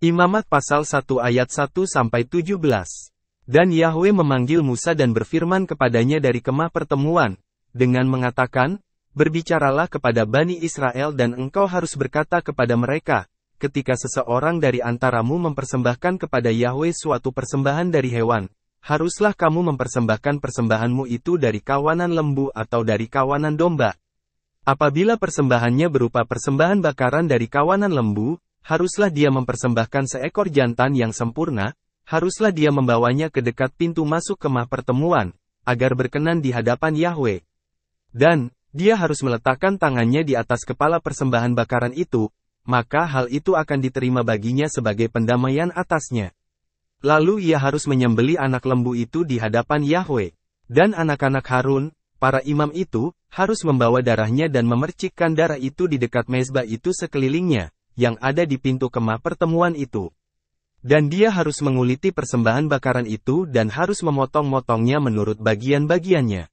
Imamat pasal 1 ayat 1-17. Dan Yahweh memanggil Musa dan berfirman kepadanya dari kemah pertemuan, dengan mengatakan, berbicaralah kepada Bani Israel dan engkau harus berkata kepada mereka, ketika seseorang dari antaramu mempersembahkan kepada Yahweh suatu persembahan dari hewan, haruslah kamu mempersembahkan persembahanmu itu dari kawanan lembu atau dari kawanan domba. Apabila persembahannya berupa persembahan bakaran dari kawanan lembu, haruslah dia mempersembahkan seekor jantan yang sempurna, haruslah dia membawanya ke dekat pintu masuk kemah pertemuan, agar berkenan di hadapan Yahweh. Dan, dia harus meletakkan tangannya di atas kepala persembahan bakaran itu, maka hal itu akan diterima baginya sebagai pendamaian atasnya. Lalu ia harus menyembelih anak lembu itu di hadapan Yahweh. Dan anak-anak Harun, para imam itu, harus membawa darahnya dan memercikkan darah itu di dekat mezbah itu sekelilingnya, yang ada di pintu kemah pertemuan itu. Dan dia harus menguliti persembahan bakaran itu dan harus memotong-motongnya menurut bagian-bagiannya.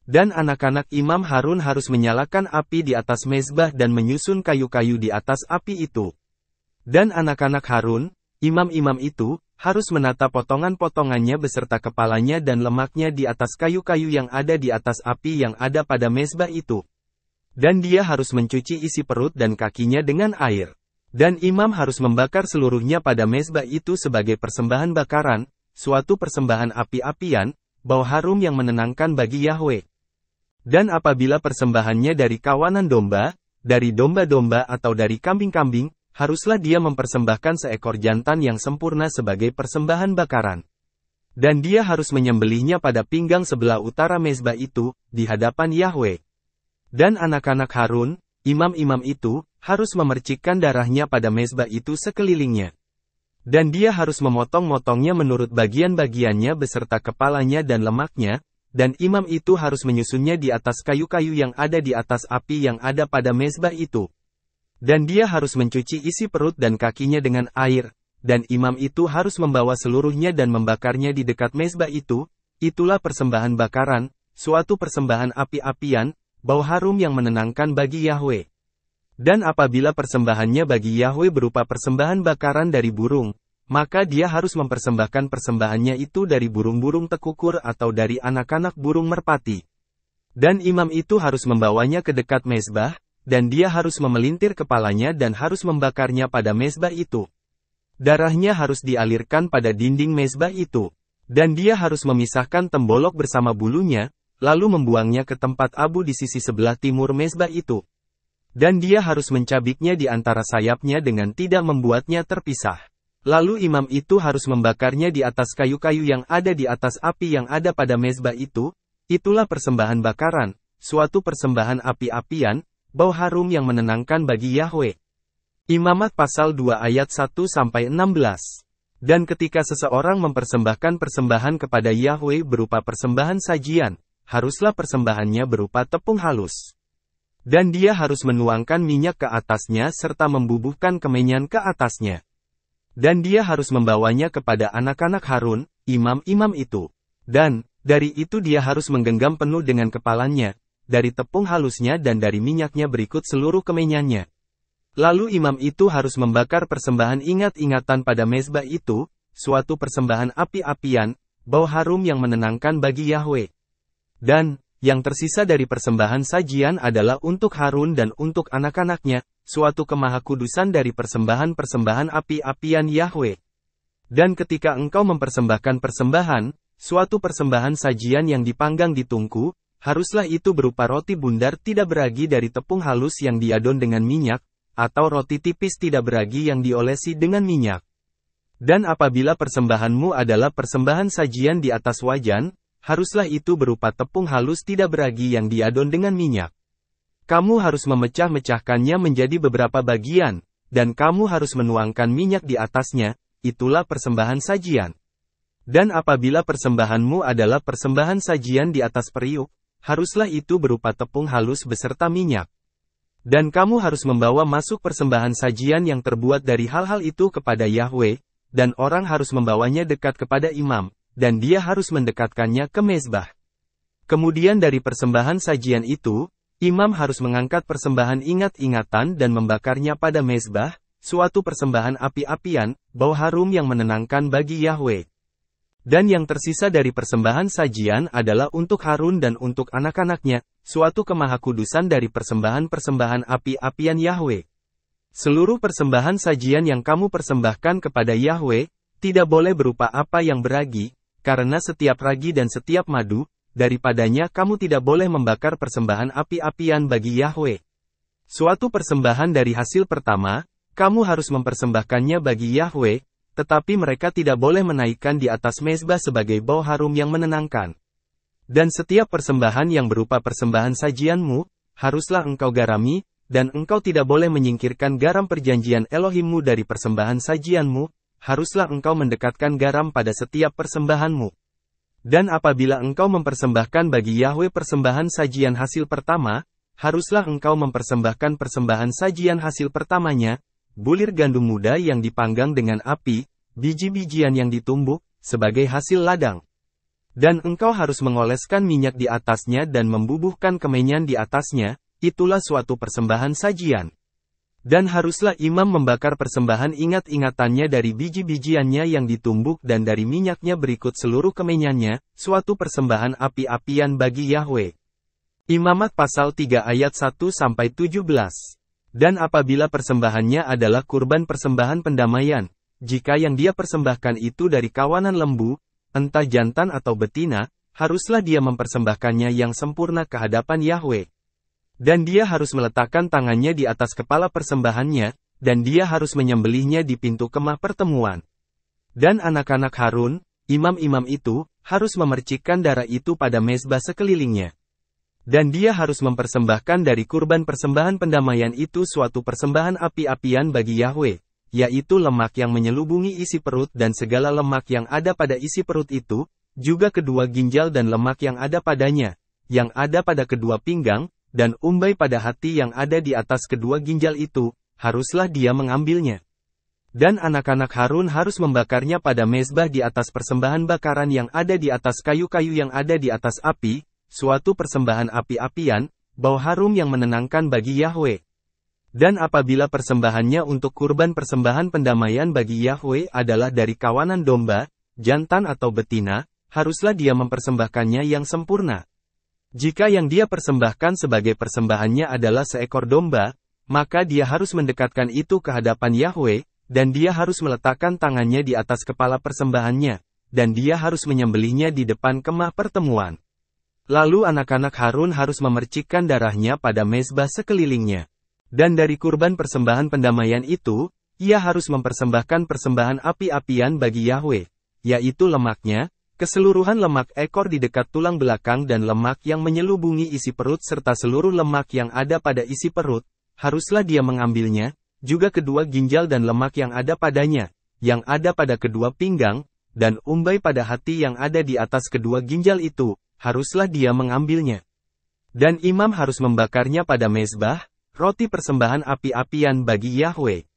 Dan anak-anak imam Harun harus menyalakan api di atas mezbah dan menyusun kayu-kayu di atas api itu. Dan anak-anak Harun, imam-imam itu, harus menata potongan-potongannya beserta kepalanya dan lemaknya di atas kayu-kayu yang ada di atas api yang ada pada mezbah itu. Dan dia harus mencuci isi perut dan kakinya dengan air. Dan imam harus membakar seluruhnya pada mezbah itu sebagai persembahan bakaran, suatu persembahan api-apian, bau harum yang menenangkan bagi Yahweh. Dan apabila persembahannya dari kawanan domba, dari domba-domba atau dari kambing-kambing, haruslah dia mempersembahkan seekor jantan yang sempurna sebagai persembahan bakaran. Dan dia harus menyembelihnya pada pinggang sebelah utara mezbah itu, di hadapan Yahweh. Dan anak-anak Harun, imam-imam itu, harus memercikkan darahnya pada mezbah itu sekelilingnya. Dan dia harus memotong-motongnya menurut bagian-bagiannya beserta kepalanya dan lemaknya, dan imam itu harus menyusunnya di atas kayu-kayu yang ada di atas api yang ada pada mezbah itu. Dan dia harus mencuci isi perut dan kakinya dengan air, dan imam itu harus membawa seluruhnya dan membakarnya di dekat mezbah itu, itulah persembahan bakaran, suatu persembahan api-apian, bau harum yang menenangkan bagi Yahweh. Dan apabila persembahannya bagi Yahweh berupa persembahan bakaran dari burung, maka dia harus mempersembahkan persembahannya itu dari burung-burung tekukur atau dari anak-anak burung merpati. Dan imam itu harus membawanya ke dekat mezbah, dan dia harus memelintir kepalanya dan harus membakarnya pada mezbah itu. Darahnya harus dialirkan pada dinding mezbah itu. Dan dia harus memisahkan tembolok bersama bulunya, lalu membuangnya ke tempat abu di sisi sebelah timur mezbah itu. Dan dia harus mencabiknya di antara sayapnya dengan tidak membuatnya terpisah. Lalu imam itu harus membakarnya di atas kayu-kayu yang ada di atas api yang ada pada mezbah itu, itulah persembahan bakaran, suatu persembahan api-apian, bau harum yang menenangkan bagi Yahweh. Imamat pasal 2 ayat 1-16. Dan ketika seseorang mempersembahkan persembahan kepada Yahweh berupa persembahan sajian, haruslah persembahannya berupa tepung halus. Dan dia harus menuangkan minyak ke atasnya serta membubuhkan kemenyan ke atasnya. Dan dia harus membawanya kepada anak-anak Harun, imam-imam itu. Dan, dari itu dia harus menggenggam penuh dengan kepalanya, dari tepung halusnya dan dari minyaknya berikut seluruh kemenyannya. Lalu imam itu harus membakar persembahan ingat-ingatan pada mezbah itu, suatu persembahan api-apian, bau harum yang menenangkan bagi Yahweh. Dan, yang tersisa dari persembahan sajian adalah untuk Harun dan untuk anak-anaknya, suatu kemahakudusan dari persembahan-persembahan api-apian Yahweh. Dan ketika engkau mempersembahkan persembahan, suatu persembahan sajian yang dipanggang di tungku, haruslah itu berupa roti bundar tidak beragi dari tepung halus yang diadon dengan minyak, atau roti tipis tidak beragi yang diolesi dengan minyak. Dan apabila persembahanmu adalah persembahan sajian di atas wajan, haruslah itu berupa tepung halus tidak beragi yang diadon dengan minyak. Kamu harus memecah-mecahkannya menjadi beberapa bagian, dan kamu harus menuangkan minyak di atasnya, itulah persembahan sajian. Dan apabila persembahanmu adalah persembahan sajian di atas periuk, haruslah itu berupa tepung halus beserta minyak. Dan kamu harus membawa masuk persembahan sajian yang terbuat dari hal-hal itu kepada Yahweh, dan orang harus membawanya dekat kepada imam, dan dia harus mendekatkannya ke mezbah. Kemudian dari persembahan sajian itu, imam harus mengangkat persembahan ingat-ingatan dan membakarnya pada mezbah, suatu persembahan api-apian, bau harum yang menenangkan bagi Yahwe. Dan yang tersisa dari persembahan sajian adalah untuk Harun dan untuk anak-anaknya, suatu kemahakudusan dari persembahan-persembahan api-apian Yahwe. Seluruh persembahan sajian yang kamu persembahkan kepada Yahwe, tidak boleh berupa apa yang beragi, karena setiap ragi dan setiap madu, daripadanya kamu tidak boleh membakar persembahan api-apian bagi Yahwe. Suatu persembahan dari hasil pertama, kamu harus mempersembahkannya bagi Yahwe, tetapi mereka tidak boleh menaikkan di atas mezbah sebagai bau harum yang menenangkan. Dan setiap persembahan yang berupa persembahan sajianmu, haruslah engkau garami, dan engkau tidak boleh menyingkirkan garam perjanjian Elohimmu dari persembahan sajianmu, haruslah engkau mendekatkan garam pada setiap persembahanmu. Dan apabila engkau mempersembahkan bagi Yahwe persembahan sajian hasil pertama, haruslah engkau mempersembahkan persembahan sajian hasil pertamanya, bulir gandum muda yang dipanggang dengan api, biji-bijian yang ditumbuk, sebagai hasil ladang. Dan engkau harus mengoleskan minyak di atasnya dan membubuhkan kemenyan di atasnya, itulah suatu persembahan sajian. Dan haruslah imam membakar persembahan ingat-ingatannya dari biji-bijiannya yang ditumbuk dan dari minyaknya berikut seluruh kemenyannya, suatu persembahan api-apian bagi Yahwe. Imamat pasal 3 ayat 1-17. Dan apabila persembahannya adalah kurban persembahan pendamaian, jika yang dia persembahkan itu dari kawanan lembu, entah jantan atau betina, haruslah dia mempersembahkannya yang sempurna ke hadapan Yahwe. Dan dia harus meletakkan tangannya di atas kepala persembahannya, dan dia harus menyembelihnya di pintu kemah pertemuan. Dan anak-anak Harun, imam-imam itu, harus memercikkan darah itu pada mezbah sekelilingnya. Dan dia harus mempersembahkan dari kurban persembahan pendamaian itu suatu persembahan api-apian bagi Yahwe, yaitu lemak yang menyelubungi isi perut dan segala lemak yang ada pada isi perut itu, juga kedua ginjal dan lemak yang ada padanya, yang ada pada kedua pinggang, dan umbai pada hati yang ada di atas kedua ginjal itu, haruslah dia mengambilnya. Dan anak-anak Harun harus membakarnya pada mezbah di atas persembahan bakaran yang ada di atas kayu-kayu yang ada di atas api, suatu persembahan api-apian, bau harum yang menenangkan bagi Yahwe. Dan apabila persembahannya untuk kurban persembahan pendamaian bagi Yahwe adalah dari kawanan domba, jantan atau betina, haruslah dia mempersembahkannya yang sempurna. Jika yang dia persembahkan sebagai persembahannya adalah seekor domba, maka dia harus mendekatkan itu ke hadapan Yahwe, dan dia harus meletakkan tangannya di atas kepala persembahannya, dan dia harus menyembelihnya di depan kemah pertemuan. Lalu anak-anak Harun harus memercikkan darahnya pada mezbah sekelilingnya. Dan dari kurban persembahan pendamaian itu, ia harus mempersembahkan persembahan api-apian bagi Yahwe, yaitu lemaknya, keseluruhan lemak ekor di dekat tulang belakang dan lemak yang menyelubungi isi perut serta seluruh lemak yang ada pada isi perut, haruslah dia mengambilnya, juga kedua ginjal dan lemak yang ada padanya, yang ada pada kedua pinggang, dan umbai pada hati yang ada di atas kedua ginjal itu, haruslah dia mengambilnya. Dan imam harus membakarnya pada mezbah, roti persembahan api-apian bagi Yahwe.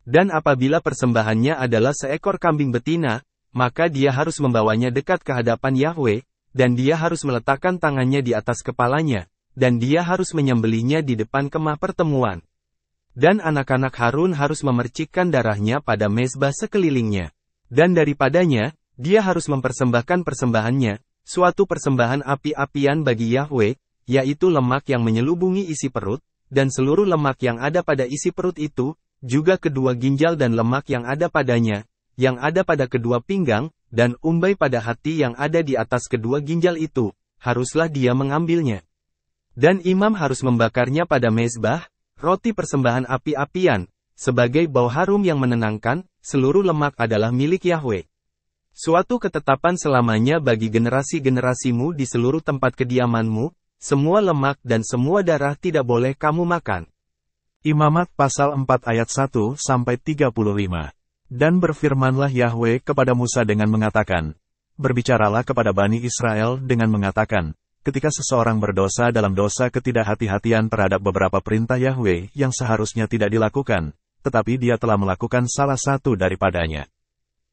Dan apabila persembahannya adalah seekor kambing betina, maka dia harus membawanya dekat ke hadapan Yahwe, dan dia harus meletakkan tangannya di atas kepalanya, dan dia harus menyembelihnya di depan kemah pertemuan. Dan anak-anak Harun harus memercikkan darahnya pada mezbah sekelilingnya. Dan daripadanya, dia harus mempersembahkan persembahannya, suatu persembahan api-apian bagi Yahwe, yaitu lemak yang menyelubungi isi perut, dan seluruh lemak yang ada pada isi perut itu, juga kedua ginjal dan lemak yang ada padanya, yang ada pada kedua pinggang, dan umbai pada hati yang ada di atas kedua ginjal itu, haruslah dia mengambilnya. Dan imam harus membakarnya pada mezbah, roti persembahan api-apian, sebagai bau harum yang menenangkan, seluruh lemak adalah milik Yahwe. Suatu ketetapan selamanya bagi generasi-generasimu di seluruh tempat kediamanmu, semua lemak dan semua darah tidak boleh kamu makan. Imamat pasal 4 ayat 1-35. Dan berfirmanlah Yahwe kepada Musa dengan mengatakan, berbicaralah kepada Bani Israel dengan mengatakan, ketika seseorang berdosa dalam dosa ketidakhati-hatian terhadap beberapa perintah Yahwe yang seharusnya tidak dilakukan, tetapi dia telah melakukan salah satu daripadanya.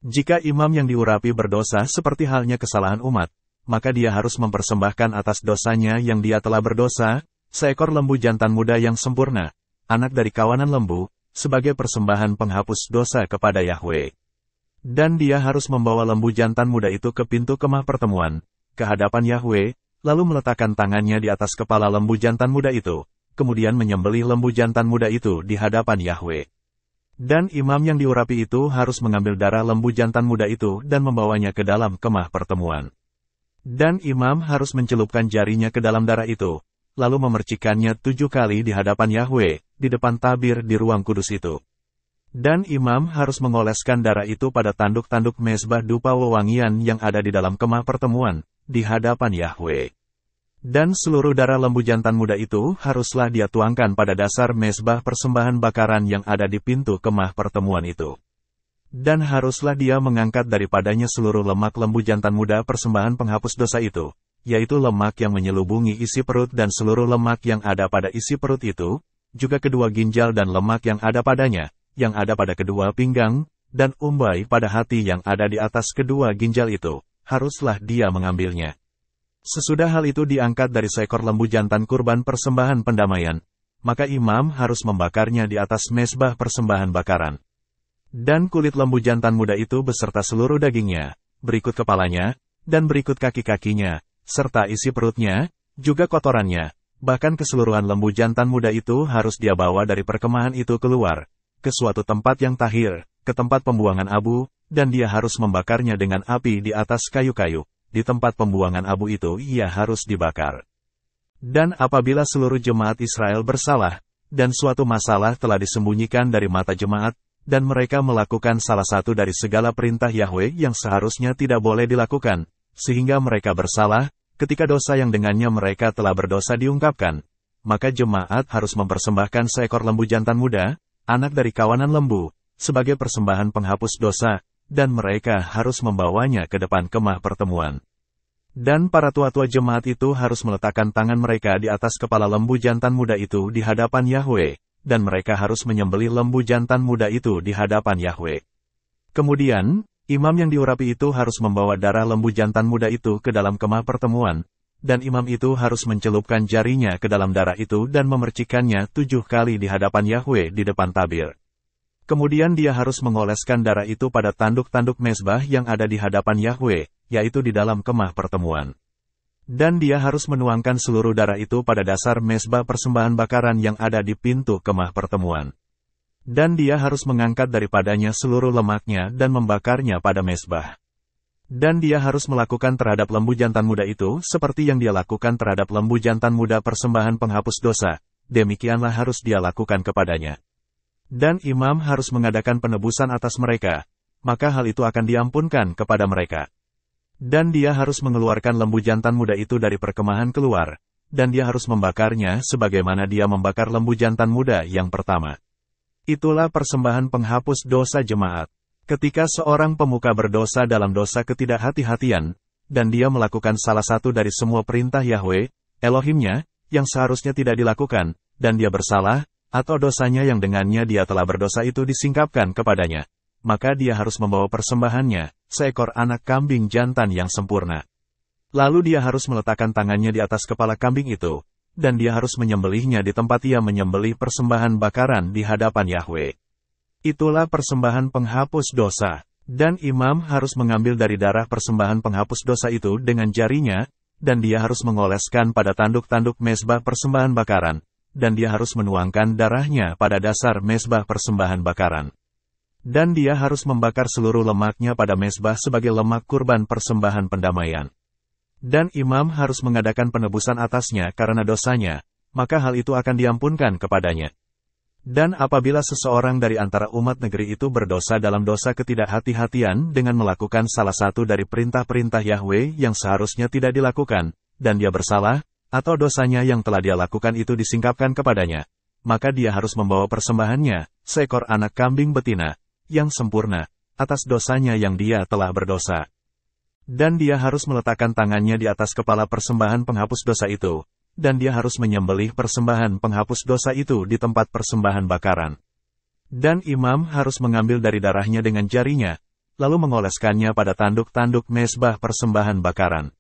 Jika imam yang diurapi berdosa seperti halnya kesalahan umat, maka dia harus mempersembahkan atas dosanya yang dia telah berdosa, seekor lembu jantan muda yang sempurna, anak dari kawanan lembu, sebagai persembahan penghapus dosa kepada Yahwe. Dan dia harus membawa lembu jantan muda itu ke pintu kemah pertemuan, ke hadapan Yahwe, lalu meletakkan tangannya di atas kepala lembu jantan muda itu, kemudian menyembelih lembu jantan muda itu di hadapan Yahwe. Dan imam yang diurapi itu harus mengambil darah lembu jantan muda itu dan membawanya ke dalam kemah pertemuan. Dan imam harus mencelupkan jarinya ke dalam darah itu, lalu memercikannya 7 kali di hadapan Yahwe, di depan tabir di ruang kudus itu. Dan imam harus mengoleskan darah itu pada tanduk-tanduk mezbah dupa wewangian yang ada di dalam kemah pertemuan, di hadapan Yahwe. Dan seluruh darah lembu jantan muda itu haruslah dia tuangkan pada dasar mezbah persembahan bakaran yang ada di pintu kemah pertemuan itu. Dan haruslah dia mengangkat daripadanya seluruh lemak lembu jantan muda persembahan penghapus dosa itu, yaitu lemak yang menyelubungi isi perut dan seluruh lemak yang ada pada isi perut itu, juga kedua ginjal dan lemak yang ada padanya, yang ada pada kedua pinggang, dan umbai pada hati yang ada di atas kedua ginjal itu, haruslah dia mengambilnya. Sesudah hal itu diangkat dari seekor lembu jantan kurban persembahan pendamaian, maka imam harus membakarnya di atas mezbah persembahan bakaran. Dan kulit lembu jantan muda itu beserta seluruh dagingnya, berikut kepalanya, dan berikut kaki-kakinya, serta isi perutnya, juga kotorannya, bahkan keseluruhan lembu jantan muda itu harus dia bawa dari perkemahan itu keluar, ke suatu tempat yang tahir, ke tempat pembuangan abu, dan dia harus membakarnya dengan api di atas kayu-kayu. Di tempat pembuangan abu itu ia harus dibakar. Dan apabila seluruh jemaat Israel bersalah, dan suatu masalah telah disembunyikan dari mata jemaat, dan mereka melakukan salah satu dari segala perintah Yahwe yang seharusnya tidak boleh dilakukan, sehingga mereka bersalah, ketika dosa yang dengannya mereka telah berdosa diungkapkan, maka jemaat harus mempersembahkan seekor lembu jantan muda, anak dari kawanan lembu, sebagai persembahan penghapus dosa, dan mereka harus membawanya ke depan kemah pertemuan. Dan para tua-tua jemaat itu harus meletakkan tangan mereka di atas kepala lembu jantan muda itu di hadapan Yahwe, dan mereka harus menyembelih lembu jantan muda itu di hadapan Yahwe. Kemudian, imam yang diurapi itu harus membawa darah lembu jantan muda itu ke dalam kemah pertemuan, dan imam itu harus mencelupkan jarinya ke dalam darah itu dan memercikannya 7 kali di hadapan Yahwe di depan tabir. Kemudian dia harus mengoleskan darah itu pada tanduk-tanduk mezbah yang ada di hadapan Yahwe, yaitu di dalam kemah pertemuan. Dan dia harus menuangkan seluruh darah itu pada dasar mezbah persembahan bakaran yang ada di pintu kemah pertemuan. Dan dia harus mengangkat daripadanya seluruh lemaknya dan membakarnya pada mezbah. Dan dia harus melakukan terhadap lembu jantan muda itu seperti yang dia lakukan terhadap lembu jantan muda persembahan penghapus dosa, demikianlah harus dia lakukan kepadanya. Dan imam harus mengadakan penebusan atas mereka, maka hal itu akan diampunkan kepada mereka. Dan dia harus mengeluarkan lembu jantan muda itu dari perkemahan keluar, dan dia harus membakarnya sebagaimana dia membakar lembu jantan muda yang pertama. Itulah persembahan penghapus dosa jemaat. Ketika seorang pemuka berdosa dalam dosa ketidakhati-hatian, dan dia melakukan salah satu dari semua perintah Yahwe, Elohimnya, yang seharusnya tidak dilakukan, dan dia bersalah, atau dosanya yang dengannya dia telah berdosa itu disingkapkan kepadanya, maka dia harus membawa persembahannya, seekor anak kambing jantan yang sempurna. Lalu dia harus meletakkan tangannya di atas kepala kambing itu, dan dia harus menyembelihnya di tempat ia menyembelih persembahan bakaran di hadapan Yahwe. Itulah persembahan penghapus dosa, dan imam harus mengambil dari darah persembahan penghapus dosa itu dengan jarinya, dan dia harus mengoleskan pada tanduk-tanduk mezbah persembahan bakaran, dan dia harus menuangkan darahnya pada dasar mezbah persembahan bakaran. Dan dia harus membakar seluruh lemaknya pada mezbah sebagai lemak kurban persembahan pendamaian. Dan imam harus mengadakan penebusan atasnya karena dosanya, maka hal itu akan diampunkan kepadanya. Dan apabila seseorang dari antara umat negeri itu berdosa dalam dosa ketidakhati-hatian dengan melakukan salah satu dari perintah-perintah Yahwe yang seharusnya tidak dilakukan, dan dia bersalah, atau dosanya yang telah dia lakukan itu disingkapkan kepadanya, maka dia harus membawa persembahannya, seekor anak kambing betina, yang sempurna, atas dosanya yang dia telah berdosa. Dan dia harus meletakkan tangannya di atas kepala persembahan penghapus dosa itu, dan dia harus menyembelih persembahan penghapus dosa itu di tempat persembahan bakaran. Dan imam harus mengambil dari darahnya dengan jarinya, lalu mengoleskannya pada tanduk-tanduk mezbah persembahan bakaran.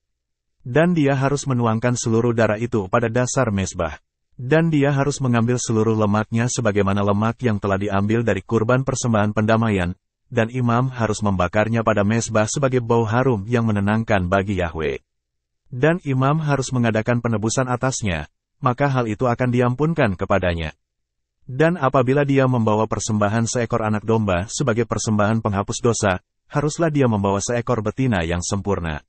Dan dia harus menuangkan seluruh darah itu pada dasar mezbah. Dan dia harus mengambil seluruh lemaknya sebagaimana lemak yang telah diambil dari kurban persembahan pendamaian, dan imam harus membakarnya pada mezbah sebagai bau harum yang menenangkan bagi Yahwe. Dan imam harus mengadakan penebusan atasnya, maka hal itu akan diampunkan kepadanya. Dan apabila dia membawa persembahan seekor anak domba sebagai persembahan penghapus dosa, haruslah dia membawa seekor betina yang sempurna.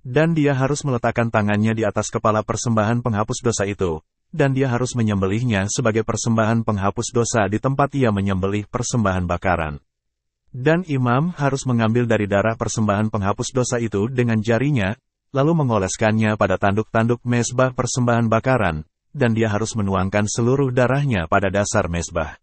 Dan dia harus meletakkan tangannya di atas kepala persembahan penghapus dosa itu, dan dia harus menyembelihnya sebagai persembahan penghapus dosa di tempat ia menyembelih persembahan bakaran. Dan imam harus mengambil dari darah persembahan penghapus dosa itu dengan jarinya, lalu mengoleskannya pada tanduk-tanduk mezbah persembahan bakaran, dan dia harus menuangkan seluruh darahnya pada dasar mezbah.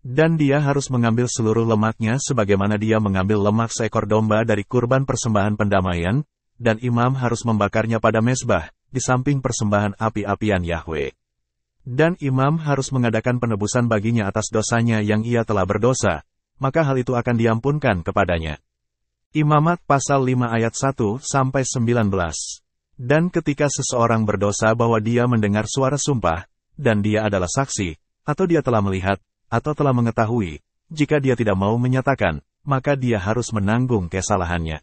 Dan dia harus mengambil seluruh lemaknya sebagaimana dia mengambil lemak seekor domba dari kurban persembahan pendamaian, dan imam harus membakarnya pada mezbah, di samping persembahan api-apian Yahwe. Dan imam harus mengadakan penebusan baginya atas dosanya yang ia telah berdosa, maka hal itu akan diampunkan kepadanya. Imamat pasal 5 ayat 1-19. Dan ketika seseorang berdosa bahwa dia mendengar suara sumpah, dan dia adalah saksi, atau dia telah melihat, atau telah mengetahui, jika dia tidak mau menyatakan, maka dia harus menanggung kesalahannya.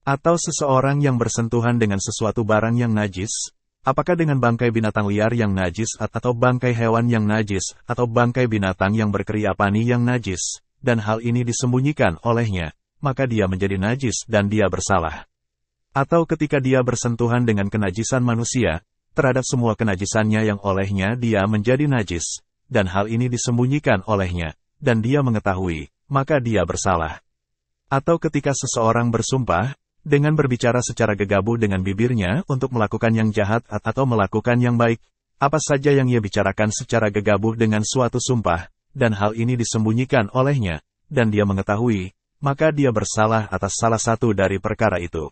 Atau seseorang yang bersentuhan dengan sesuatu barang yang najis, apakah dengan bangkai binatang liar yang najis, atau bangkai hewan yang najis, atau bangkai binatang yang berkeriapani yang najis, dan hal ini disembunyikan olehnya, maka dia menjadi najis dan dia bersalah. Atau ketika dia bersentuhan dengan kenajisan manusia, terhadap semua kenajisannya yang olehnya dia menjadi najis, dan hal ini disembunyikan olehnya, dan dia mengetahui, maka dia bersalah. Atau ketika seseorang bersumpah, dengan berbicara secara gegabah dengan bibirnya untuk melakukan yang jahat atau melakukan yang baik, apa saja yang ia bicarakan secara gegabah dengan suatu sumpah, dan hal ini disembunyikan olehnya, dan dia mengetahui, maka dia bersalah atas salah satu dari perkara itu.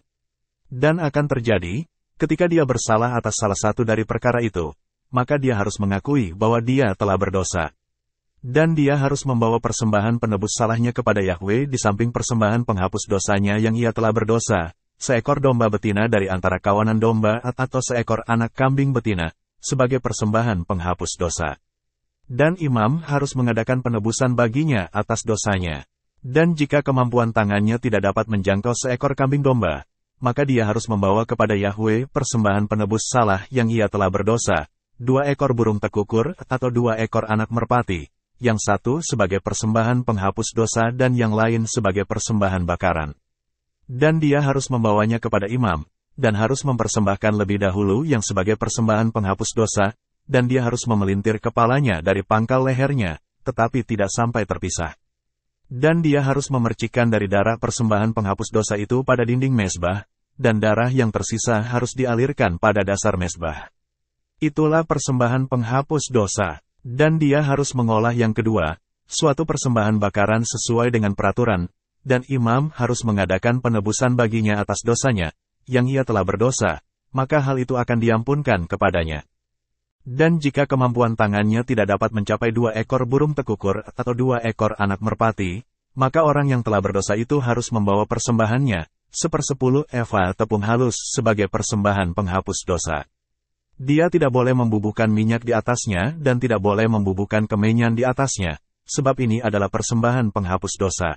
Dan akan terjadi, ketika dia bersalah atas salah satu dari perkara itu, maka dia harus mengakui bahwa dia telah berdosa. Dan dia harus membawa persembahan penebus salahnya kepada Yahwe di samping persembahan penghapus dosanya yang ia telah berdosa, seekor domba betina dari antara kawanan domba atau seekor anak kambing betina, sebagai persembahan penghapus dosa. Dan imam harus mengadakan penebusan baginya atas dosanya. Dan jika kemampuan tangannya tidak dapat menjangkau seekor kambing domba, maka dia harus membawa kepada Yahwe persembahan penebus salah yang ia telah berdosa, 2 ekor burung tekukur atau 2 ekor anak merpati, yang satu sebagai persembahan penghapus dosa dan yang lain sebagai persembahan bakaran. Dan dia harus membawanya kepada imam, dan harus mempersembahkan lebih dahulu yang sebagai persembahan penghapus dosa, dan dia harus memelintir kepalanya dari pangkal lehernya, tetapi tidak sampai terpisah. Dan dia harus memercikkan dari darah persembahan penghapus dosa itu pada dinding mezbah, dan darah yang tersisa harus dialirkan pada dasar mezbah. Itulah persembahan penghapus dosa. Dan dia harus mengolah yang kedua, suatu persembahan bakaran sesuai dengan peraturan, dan imam harus mengadakan penebusan baginya atas dosanya, yang ia telah berdosa, maka hal itu akan diampunkan kepadanya. Dan jika kemampuan tangannya tidak dapat mencapai 2 ekor burung tekukur atau 2 ekor anak merpati, maka orang yang telah berdosa itu harus membawa persembahannya, 1/10 eva tepung halus sebagai persembahan penghapus dosa. Dia tidak boleh membubuhkan minyak di atasnya dan tidak boleh membubuhkan kemenyan di atasnya, sebab ini adalah persembahan penghapus dosa.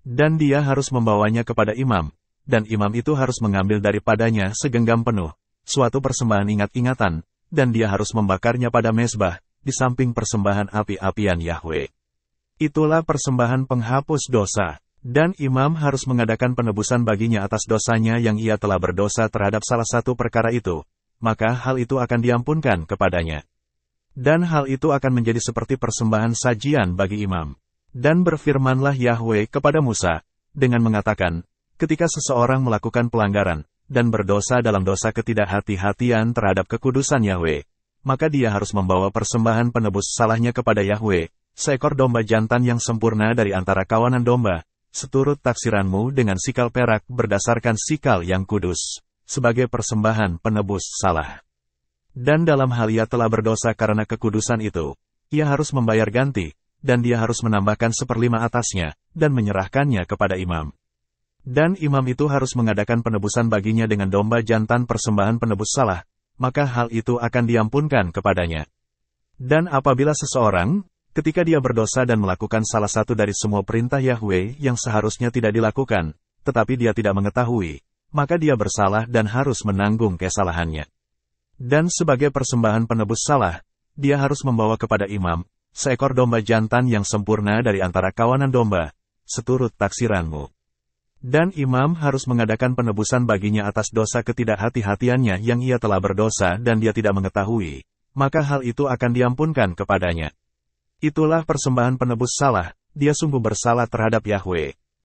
Dan dia harus membawanya kepada imam, dan imam itu harus mengambil daripadanya segenggam penuh, suatu persembahan ingat-ingatan, dan dia harus membakarnya pada mezbah, di samping persembahan api-apian Yahwe. Itulah persembahan penghapus dosa, dan imam harus mengadakan penebusan baginya atas dosanya yang ia telah berdosa terhadap salah satu perkara itu, maka hal itu akan diampunkan kepadanya. Dan hal itu akan menjadi seperti persembahan sajian bagi imam. Dan berfirmanlah Yahwe kepada Musa, dengan mengatakan, ketika seseorang melakukan pelanggaran, dan berdosa dalam dosa ketidakhati-hatian terhadap kekudusan Yahwe, maka dia harus membawa persembahan penebus salahnya kepada Yahwe, seekor domba jantan yang sempurna dari antara kawanan domba, seturut taksiranmu dengan sikal perak berdasarkan sikal yang kudus, sebagai persembahan penebus salah. Dan dalam hal ia telah berdosa karena kekudusan itu, ia harus membayar ganti, dan dia harus menambahkan 1/5 atasnya, dan menyerahkannya kepada imam. Dan imam itu harus mengadakan penebusan baginya dengan domba jantan persembahan penebus salah, maka hal itu akan diampunkan kepadanya. Dan apabila seseorang, ketika dia berdosa dan melakukan salah satu dari semua perintah Yahwe yang seharusnya tidak dilakukan, tetapi dia tidak mengetahui, maka dia bersalah dan harus menanggung kesalahannya. Dan sebagai persembahan penebus salah, dia harus membawa kepada imam seekor domba jantan yang sempurna dari antara kawanan domba, seturut taksiranmu. Dan imam harus mengadakan penebusan baginya atas dosa ketidakhati-hatiannya yang ia telah berdosa dan dia tidak mengetahui, maka hal itu akan diampunkan kepadanya. Itulah persembahan penebus salah, dia sungguh bersalah terhadap Yahwe.